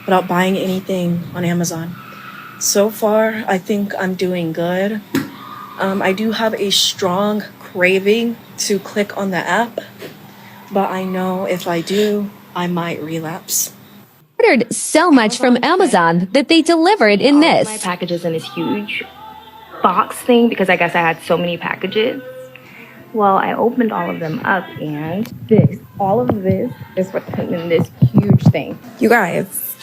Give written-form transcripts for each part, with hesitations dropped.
without buying anything on Amazon. So far, I think I'm doing good. I do have a strong craving to click on the app, but I know if I do, I might relapse. Ordered so much from Amazon that they delivered in all of my this. packages in this huge box thing because I guess I had so many packages. Well, I opened all of them up and all of this is what's in this huge thing. You guys,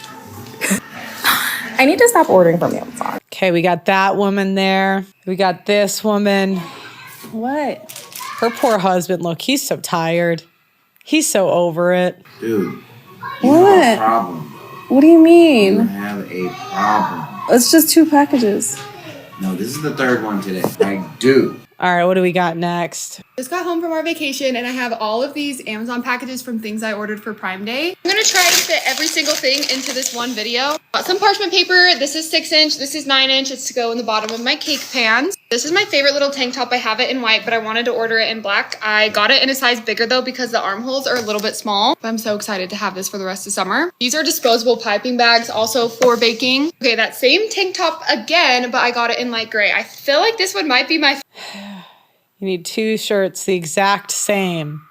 I need to stop ordering from Amazon. Okay, we got that woman there. We got this woman. What? Her poor husband, look, he's so tired. He's so over it. Dude, you have a problem. What do you mean? You have a problem. It's just 2 packages. No, this is the 3rd one today. I do. All right, what do we got next? Just got home from our vacation and I have all of these Amazon packages from things I ordered for Prime Day. I'm gonna try to fit every single thing into this one video. Got some parchment paper. This is 6-inch, this is 9-inch. It's to go in the bottom of my cake pans. This is my favorite little tank top. I have it in white, but I wanted to order it in black. I got it in a size bigger though because the armholes are a little bit small. But I'm so excited to have this for the rest of summer. These are disposable piping bags, also for baking. Okay, that same tank top again, but I got it in light gray. I feel like this one might be my You need 2 shirts the exact same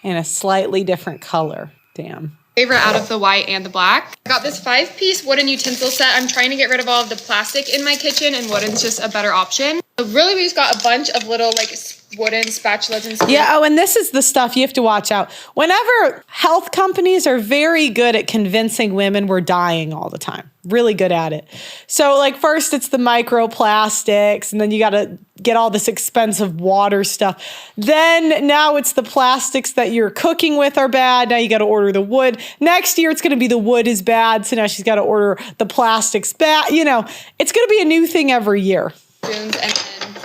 in a slightly different color. Damn. favorite out of the white and the black. I got this 5-piece wooden utensil set. I'm trying to get rid of all of the plastic in my kitchen, and wooden's just a better option. So really, we just got a bunch of little like wooden spatulas and stuff. Yeah, oh, and this is the stuff you have to watch out. Whenever health companies are very good at convincing women we're dying all the time. Really good at it. So like first it's the microplastics, and then you got to get all this expensive water stuff. Then now it's the plastics that you're cooking with are bad. Now you got to order the wood. Next year it's going to be the wood is bad. So now she's got to order the plastics bad. You know, it's going to be a new thing every year. And then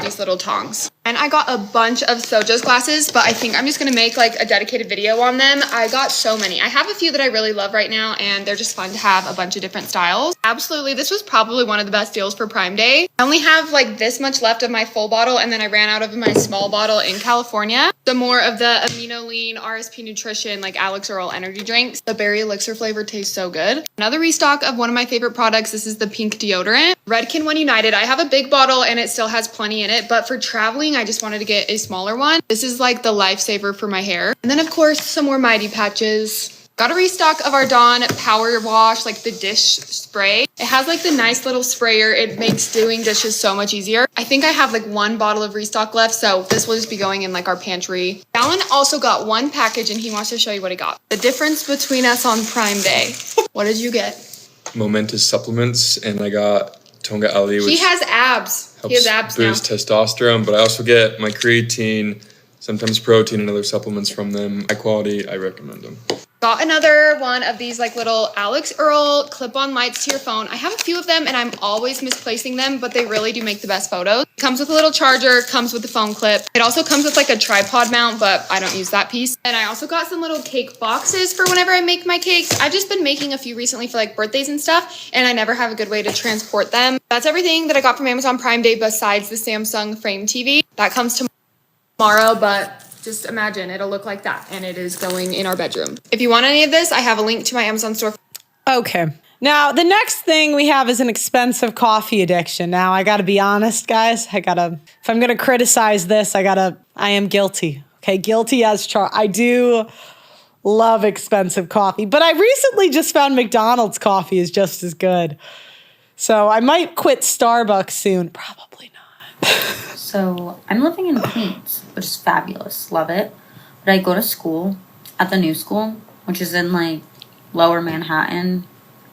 these little tongs. And I got a bunch of Soja's glasses, but I think I'm just gonna make like a dedicated video on them. I got so many. I have a few that I really love right now, and they're just fun to have a bunch of different styles. Absolutely, this was probably one of the best deals for Prime Day. I only have like this much left of my full bottle, and then I ran out of my small bottle in California. Some more of the Amino Lean RSP Nutrition, like Alex Earl energy drinks. The berry elixir flavor tastes so good. Another restock of one of my favorite products. This is the pink deodorant. Redken when United. I have a big bottle and it still has plenty in it, but for traveling, I just wanted to get a smaller one. This is like the lifesaver for my hair. And then of course, some more Mighty Patches. Got a restock of our Dawn Power Wash, like the dish spray. It has like the nice little sprayer. It makes doing dishes so much easier. I think I have like one bottle of restock left, so this will just be going in like our pantry. Alan also got one package and he wants to show you what he got. The difference between us on Prime Day. What did you get? Momentous supplements, and I got Tonga Ali, which he has abs. He has abs now. Boost testosterone, but I also get my creatine, sometimes protein, and other supplements from them. High quality, I recommend them. Got another one of these like little Alex Earl clip-on lights to your phone. I have a few of them and I'm always misplacing them, but they really do make the best photos. It comes with a little charger, comes with the phone clip. It also comes with like a tripod mount, but I don't use that piece. And I also got some little cake boxes for whenever I make my cakes. I've just been making a few recently for like birthdays and stuff, and I never have a good way to transport them. That's everything that I got from Amazon Prime Day besides the Samsung Frame TV. That comes tomorrow, but just imagine it'll look like that, and it is going in our bedroom. If you want any of this, I have a link to my Amazon store. Okay. Now, the next thing we have is an expensive coffee addiction. Now, I got to be honest, guys. If I'm going to criticize this, I am guilty. Okay, guilty as charged. I do love expensive coffee, but I recently just found McDonald's coffee is just as good. So I might quit Starbucks soon. Probably not. So I'm living in Queens, which is fabulous. Love it. But I go to school at the new school, which is in like Lower Manhattan,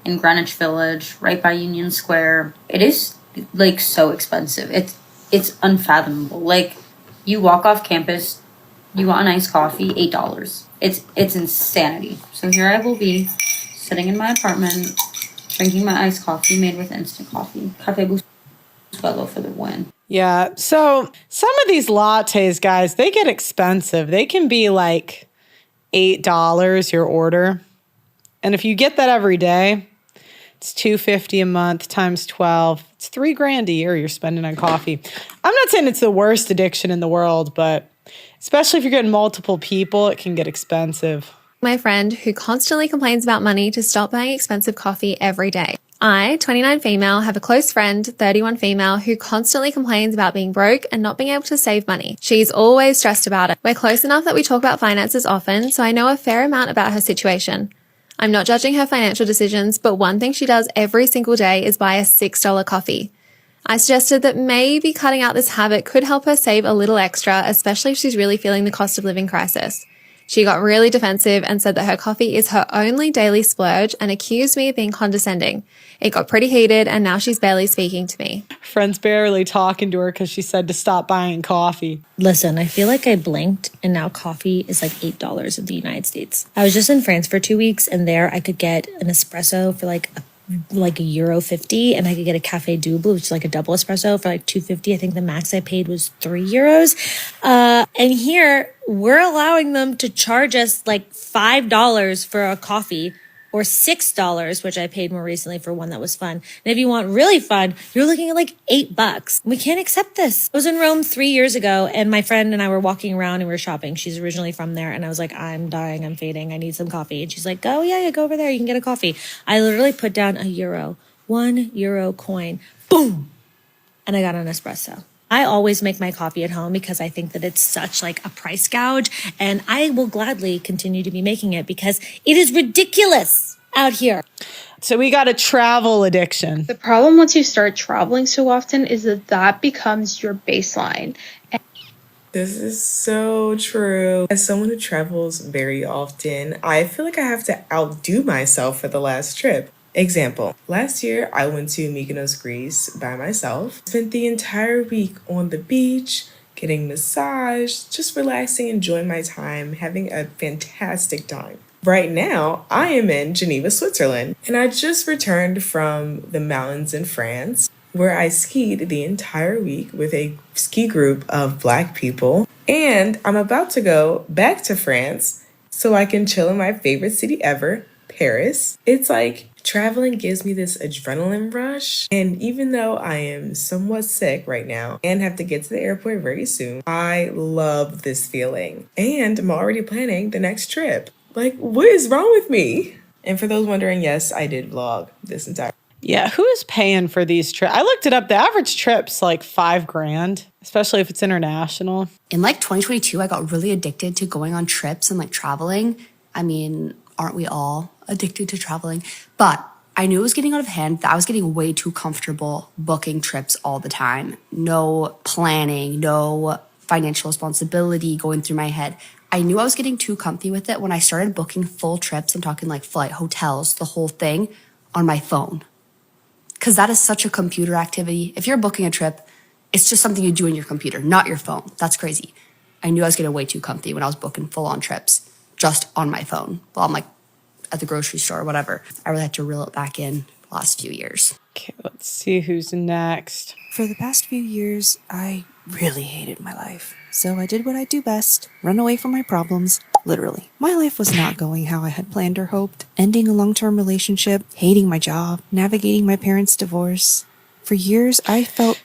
in Greenwich Village, right by Union Square. It is like so expensive. It's unfathomable. Like you walk off campus, you want an iced coffee, $8. It's insanity. So here I will be sitting in my apartment, drinking my iced coffee made with instant coffee. Cafe Busuelo for the win. Yeah, so some of these lattes, guys, they get expensive. They can be like $8 your order. And if you get that every day, it's $2.50 a month times 12. It's $3,000 a year you're spending on coffee. I'm not saying it's the worst addiction in the world, but especially if you're getting multiple people, it can get expensive. My friend who constantly complains about money to stop buying expensive coffee every day. I, 29 female, have a close friend, 31 female, who constantly complains about being broke and not being able to save money. She's always stressed about it. We're close enough that we talk about finances often, so I know a fair amount about her situation. I'm not judging her financial decisions, but one thing she does every single day is buy a $6 coffee. I suggested that maybe cutting out this habit could help her save a little extra, especially if she's really feeling the cost of living crisis. She got really defensive and said that her coffee is her only daily splurge and accused me of being condescending. It got pretty heated and now she's barely speaking to me. Friend's barely talking to her because she said to stop buying coffee. Listen, I feel like I blinked and now coffee is like $8 in the United States. I was just in France for 2 weeks and there I could get an espresso for like €1.50 and I could get a cafe double, which is like a double espresso for like $2.50. I think the max I paid was €3. And here we're allowing them to charge us like $5 for a coffee or $6, which I paid more recently for one that was fun. And if you want really fun, you're looking at like $8. We can't accept this. I was in Rome 3 years ago and my friend and I were walking around and we were shopping. She's originally from there. And I was like, I'm dying. I'm fading. I need some coffee. And she's like, oh yeah, go over there. You can get a coffee. I literally put down €1, €1 coin, boom. And I got an espresso. I always make my coffee at home because I think that it's such like a price gouge and I will gladly continue to be making it because it is ridiculous out here. So we got a travel addiction. The problem once you start traveling so often is that becomes your baseline. This is so true. As someone who travels very often, I feel like I have to outdo myself for the last trip. Example, last year I went to Mykonos, Greece by myself. Spent the entire week on the beach, getting massage, just relaxing, enjoying my time, having a fantastic time. Right now, I am in Geneva, Switzerland, and I just returned from the mountains in France, where I skied the entire week with a ski group of Black people. And I'm about to go back to France so I can chill in my favorite city ever, Paris. It's like traveling gives me this adrenaline rush. And even though I am somewhat sick right now and have to get to the airport very soon, I love this feeling. And I'm already planning the next trip. Like, what is wrong with me? And for those wondering, yes, I did vlog this entire. Yeah, who is paying for these trips? I looked it up. The average trip's like $5,000, especially if it's international. In like 2022, I got really addicted to going on trips and like traveling. I mean, aren't we all addicted to traveling? But I knew it was getting out of hand, that I was getting way too comfortable booking trips all the time. No planning, no financial responsibility going through my head. I knew I was getting too comfy with it when I started booking full trips. I'm talking like flight, hotels, the whole thing on my phone. Because that is such a computer activity. If you're booking a trip, it's just something you do on your computer, not your phone. That's crazy. I knew I was getting way too comfy when I was booking full-on trips just on my phone while I'm like at the grocery store or whatever. I really had to reel it back in the last few years. Okay, let's see who's next. For the past few years, I really hated my life. So I did what I do best, run away from my problems, literally. My life was not going how I had planned or hoped. Ending a long-term relationship, hating my job, navigating my parents' divorce. For years, I felt...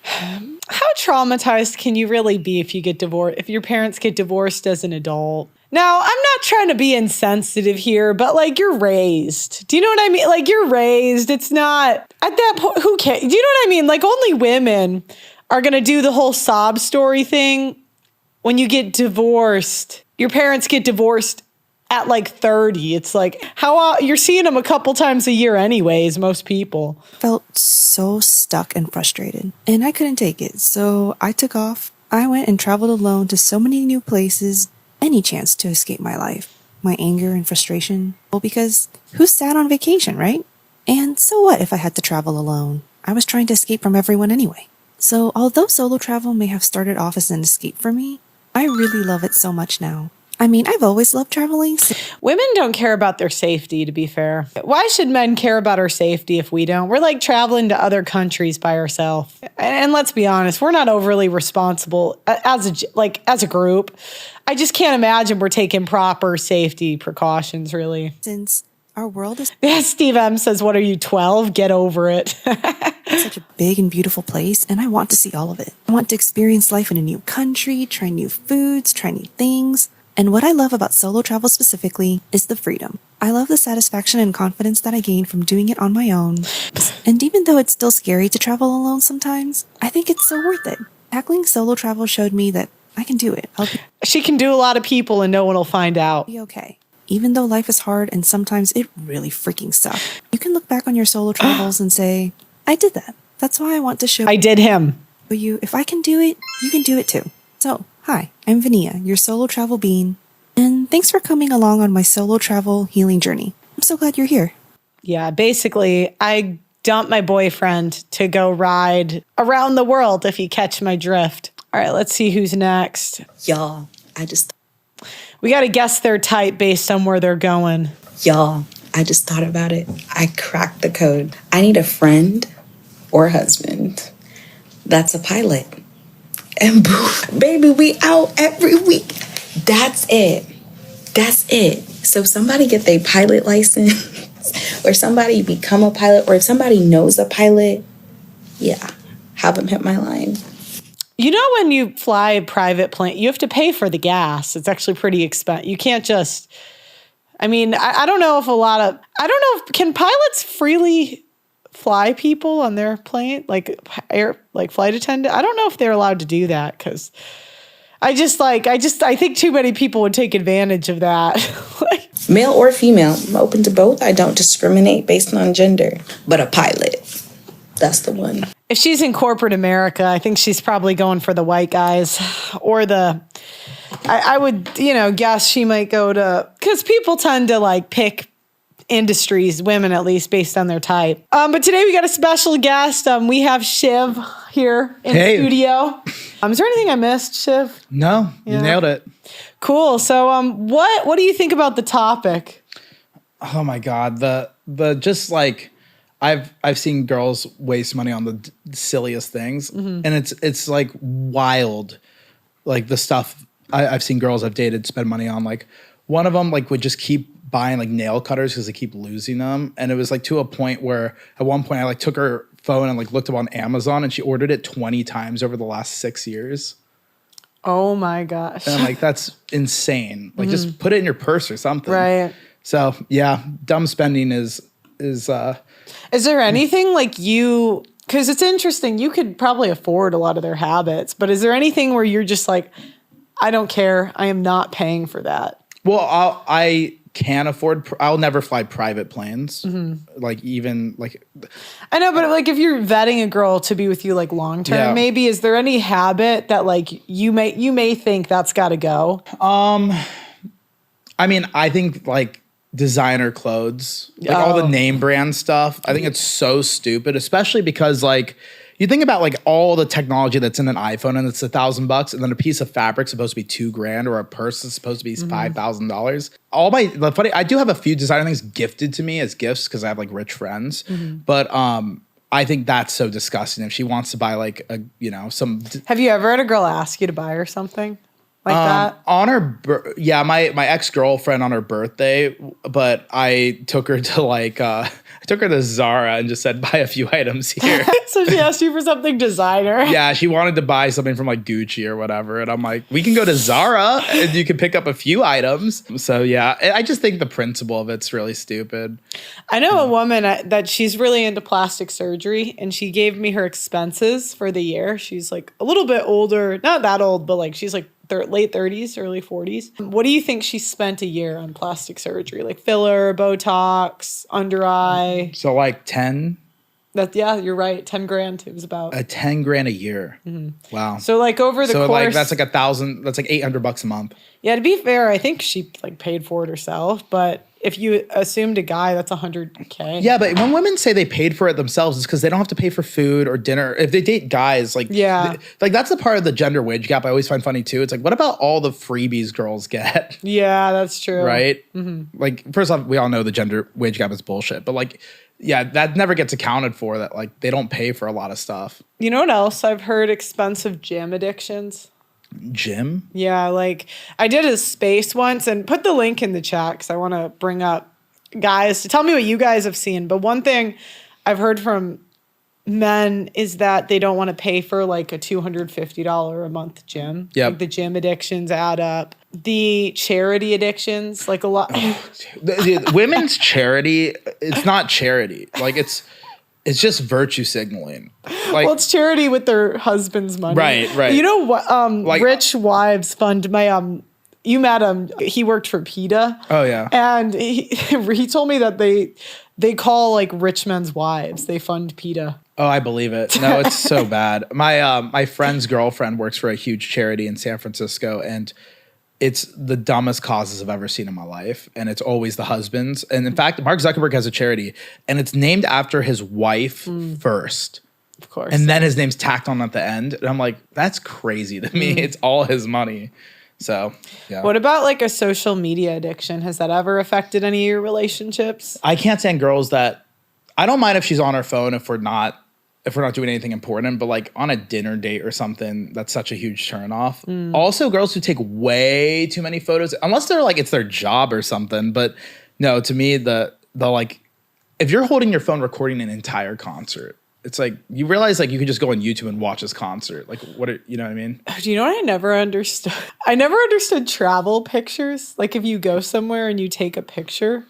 How traumatized can you really be if you get divorced, if your parents get divorced as an adult? Now, I'm not trying to be insensitive here, but like you're raised. Do you know what I mean? Like you're raised. It's not at that point. Who cares? Do you know what I mean? Like only women are going to do the whole sob story thing when you get divorced. Your parents get divorced at like 30. It's like how you're seeing them a couple times a year anyways, most people. Felt so stuck and frustrated, and I couldn't take it. So I took off. I went and traveled alone to so many new places, any chance to escape my life, my anger and frustration. Well, because who's sad on vacation, right? And so what if I had to travel alone? I was trying to escape from everyone anyway. So although solo travel may have started off as an escape for me, I really love it so much now. I mean, I've always loved traveling. Women don't care about their safety, to be fair. Why should men care about our safety if we don't? We're like traveling to other countries by ourselves. And let's be honest, we're not overly responsible as a group. I just can't imagine we're taking proper safety precautions, really. Since our world is... Steve M says, what are you, 12? Get over it. It's such a big and beautiful place, and I want to see all of it. I want to experience life in a new country, try new foods, try new things. And what I love about solo travel specifically is the freedom. I love the satisfaction and confidence that I gain from doing it on my own. And even though it's still scary to travel alone sometimes, I think it's so worth it. Tackling solo travel showed me that I can do it. She can do a lot of people and no one will find out. Be okay. Even though life is hard and sometimes it really freaking sucks, you can look back on your solo travels and say, I did that. That's why I want to show I did him. you if I can do it, you can do it too. So, hi, I'm Vania, your solo travel bean, and thanks for coming along on my solo travel healing journey. I'm so glad you're here. Yeah, basically, I dumped my boyfriend to go ride around the world, if you catch my drift. All right, let's see who's next. Y'all, We got to guess their type based on where they're going. Y'all, I just thought about it. I cracked the code. I need a friend or husband that's a pilot. And boom, baby, we out every week. That's it. That's it. So if somebody get their pilot license or somebody become a pilot or if somebody knows a pilot, yeah, have them hit my line. You know, when you fly a private plane, you have to pay for the gas. It's actually pretty expensive. You can't just, I mean, I don't know if can pilots freely fly people on their plane? Like flight attendant? I don't know if they're allowed to do that because I think too many people would take advantage of that. Male or female, I'm open to both. I don't discriminate based on gender, but a pilot, that's the one. If she's in corporate America, I think she's probably going for the white guys or I would, guess she might go to, because people tend to pick industries, women at least, based on their type. But today we got a special guest. We have Shiv here in the studio. Is there anything I missed, Shiv? No, you nailed it. Cool. So what do you think about the topic? Oh my God. I've seen girls waste money on the silliest things, and it's like wild, like the stuff I've seen girls I've dated spend money on. Like one of them would just keep buying nail cutters because they keep losing them, and it was to a point where at one point I took her phone and looked up on Amazon, and she ordered it 20 times over the last 6 years. Oh my gosh! And I'm that's insane. Just put it in your purse or something. Right. So yeah, dumb spending is. Is there anything because it's interesting, you could probably afford a lot of their habits, but is there anything where you're just I don't care, I am not paying for that? Well, I can afford, I'll never fly private planes. Mm-hmm. I know, but if you're vetting a girl to be with you long term, maybe is there any habit that you may think that's got to go? I mean, I think designer clothes, all the name brand stuff. I think it's so stupid, especially because you think about all the technology that's in an iPhone and it's $1,000, and then a piece of fabric supposed to be $2,000, or a purse is supposed to be $5,000. I do have a few designer things gifted to me as gifts because I have rich friends, but I think that's so disgusting. If she wants to buy Have you ever had a girl ask you to buy her something? That? On her, my ex-girlfriend on her birthday, but I took her to Zara and just said, buy a few items here. So she asked you for something designer? Yeah, she wanted to buy something from Gucci or whatever. And I'm we can go to Zara and you can pick up a few items. So yeah, I just think the principle of it's really stupid. I know a woman that she's really into plastic surgery, and she gave me her expenses for the year. She's a little bit older, not that old, but she's late 30s, early 40s. What do you think she spent a year on plastic surgery? Filler, Botox, under eye? So 10? Yeah, you're right. 10 grand. It was about $10,000 a year. Mm-hmm. Wow. So over the course, that's $1,000. That's $800 a month. Yeah, to be fair, I think she paid for it herself. But if you assumed a guy, that's $100K. Yeah, but when women say they paid for it themselves, it's because they don't have to pay for food or dinner. If they date guys, that's the part of the gender wage gap I always find funny too. It's what about all the freebies girls get? Yeah, that's true. Right? Mm-hmm. First off, we all know the gender wage gap is bullshit, but yeah, that never gets accounted for, that they don't pay for a lot of stuff. You know what else I've heard? Expensive gym addictions. Gym? Yeah, I did a space once, and put the link in the chat because I want to bring up guys to tell me what you guys have seen. But one thing I've heard from men is that they don't want to pay for like a $250 a month gym. Yep. Like the gym addictions add up. The charity addictions, like a lot. The women's charity, it's not charity. Like it's just virtue signaling. Like, Well, it's charity with their husband's money. Right. You know what? Like- Rich Wives Fund. You met him. He worked for PETA. Oh yeah. And he told me that they call like rich men's wives. They fund PETA. Oh, I believe it. No, it's so bad. My friend's girlfriend works for a huge charity in San Francisco, and it's the dumbest causes I've ever seen in my life. And it's always the husbands. And in fact, Mark Zuckerberg has a charity, and it's named after his wife first. Of course. And then his name's tacked on at the end. And I'm like, that's crazy to me. It's all his money. So, yeah. What about like a social media addiction? Has that ever affected any of your relationships? I can't stand girls that, I don't mind if she's on her phone if we're not doing anything important, but like on a dinner date or something, that's such a huge turn off. Also, girls who take way too many photos, unless they're like, it's their job or something. But no, to me, the like, if you're holding your phone recording an entire concert, it's like, you realize like you could just go on YouTube and watch this concert. Like you know what I mean? Do you know what I never understood? I never understood travel pictures. Like if you go somewhere and you take a picture.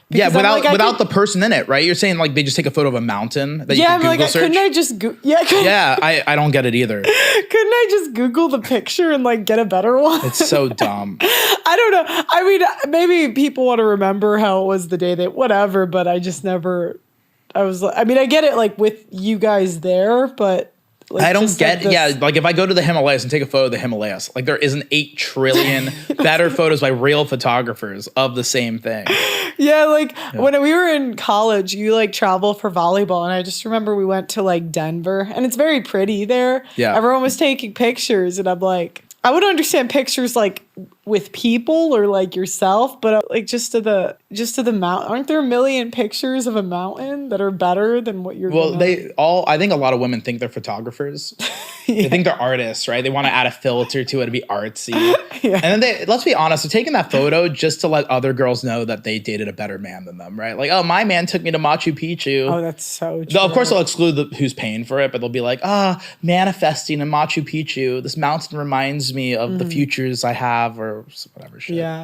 Yeah, Because without the person in it, right? You're saying like they just take a photo of a mountain that you can Google search? Couldn't I just I don't get it either. Couldn't I just Google the picture and like get a better one? It's so dumb. I don't know. I mean, maybe people want to remember how it was the day that whatever, but I just never. I get it like with you guys there, but like, I don't just, get, like, like if I go to the Himalayas and take a photo of the Himalayas, like there isn't 8 trillion better photos by real photographers of the same thing. Yeah, like when we were in college, you like travel for volleyball, and I just remember we went to like Denver, and it's very pretty there. Yeah. Everyone was taking pictures, and I'm like, I would understand pictures like with people or like yourself, but like just to the mountain. Aren't there a million pictures of a mountain that are better than what you're? Well, I think a lot of women think they're photographers. They think they're artists, right? They want to add a filter to it to be artsy. And then let's be honest, they're taking that photo just to let other girls know that they dated a better man than them, right? Like, oh, my man took me to Machu Picchu. Oh, that's so true. Of course, they'll exclude who's paying for it, but they'll be like, manifesting in Machu Picchu. This mountain reminds me of the futures I have or whatever shit. Yeah.